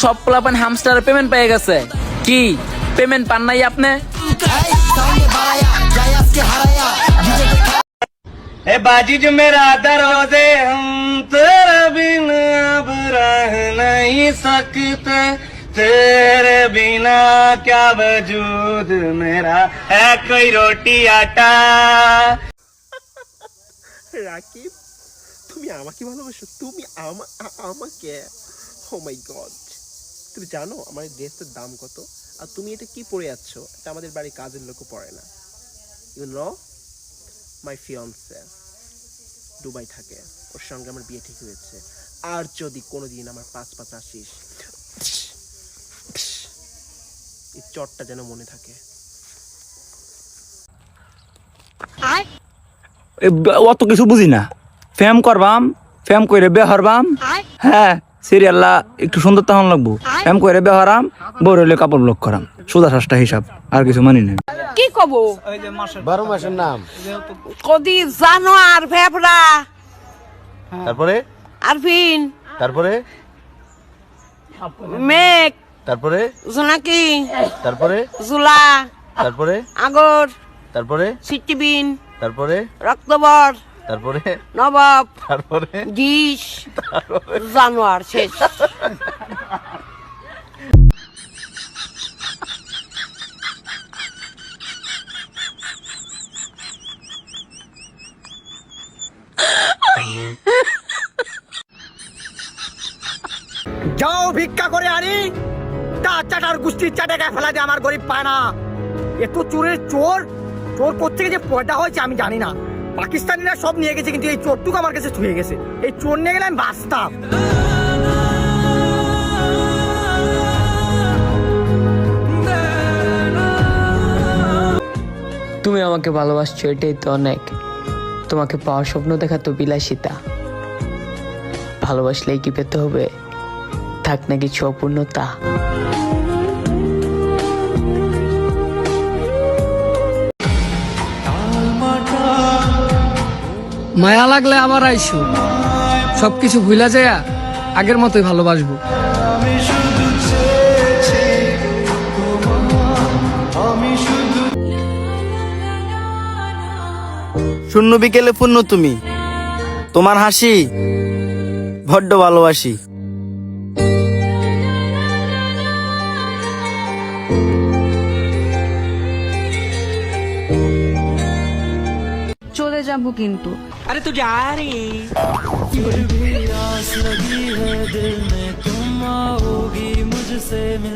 সব পোলাপান hamster payment পেয়ে গেছে। কি পেমেন্ট পান নাই আপনি? ए बाजी जो मेरा दरवाजे हम तेरे बिना अब रह नहीं सकते, तेरे बिना क्या वजूद मेरा है कोई रोटी आटा। রাকিব, তুমি আমাকে ভালোবাসো? তুমি আমাকে? ও মাই গড, তুমি জানো আমার এই ড্রেসটার দাম কত? আর তুমি এটা কি পরে আছো? এটা আমাদের বাড়ির কাজের লোকও পরে না। You know, my fiancee Dubai থাকে, ওর সঙ্গে আমার বিয়ে ঠিক হয়েছে। আর যদি কোনোদিন আমার পাঁচ আসিস, এই চটটা যেন মনে থাকে। অত কিছু বুঝি না। ফেম করবাম, ফেম করে বে হরবাম। হ্যাঁ, সিরিয়াল্লা একটু সুন্দর তখন লাগবো। ফেম করে বে হরাম, বড় হইলে কাপড় ব্লক করাম। সোজা সাজটা হিসাব, আর কিছু মানি না। কি কব? 12 মাসের নাম। কদি জানো আর ভেবরা, তারপরে আরফিন, তারপরে মেঘ, তারপরে জোনাকি, তারপরে জুলা, তারপরে আগর, তারপরে সিটিবিন, তারপরে রক্তবর, তারপরে নবাব, তারপরে ডিশ, জানোয়ার শেষ। যাও ভিক্ষা করে আনি, তা চাটার গুষ্টির চাটে গায়ে ফেলা দিয়ে আমার গরিব পায় না। এত চোরের চোর, চোর কোত্থেকে যে পয়দা হয়েছে আমি জানি না। পাকিস্তানিরা সব নিয়ে গেছে, কিন্তু এই চোরটুকু আমার কাছে ছুঁয়ে গেছে। এই চোর নিয়ে গেলে আমি বাঁচতাম। তুমি আমাকে ভালোবাসছো, এটাই তো অনেক। তোমাকে পাওয়ার স্বপ্ন দেখা তো বিলাসিতা। ভালোবাসলেই কি পেতে হবে? থাক না কিছু অপূর্ণতা। মায়া লাগলে আবার আইসো, সবকিছু ভুলা যায়, আগের মতোই ভালোবাসবো। শূন্য বিকেলে পূর্ণ তুমি, তোমার হাসি বড্ড ভালোবাসি। চলে যাবো কিন্তু। আরে তুই যা রে।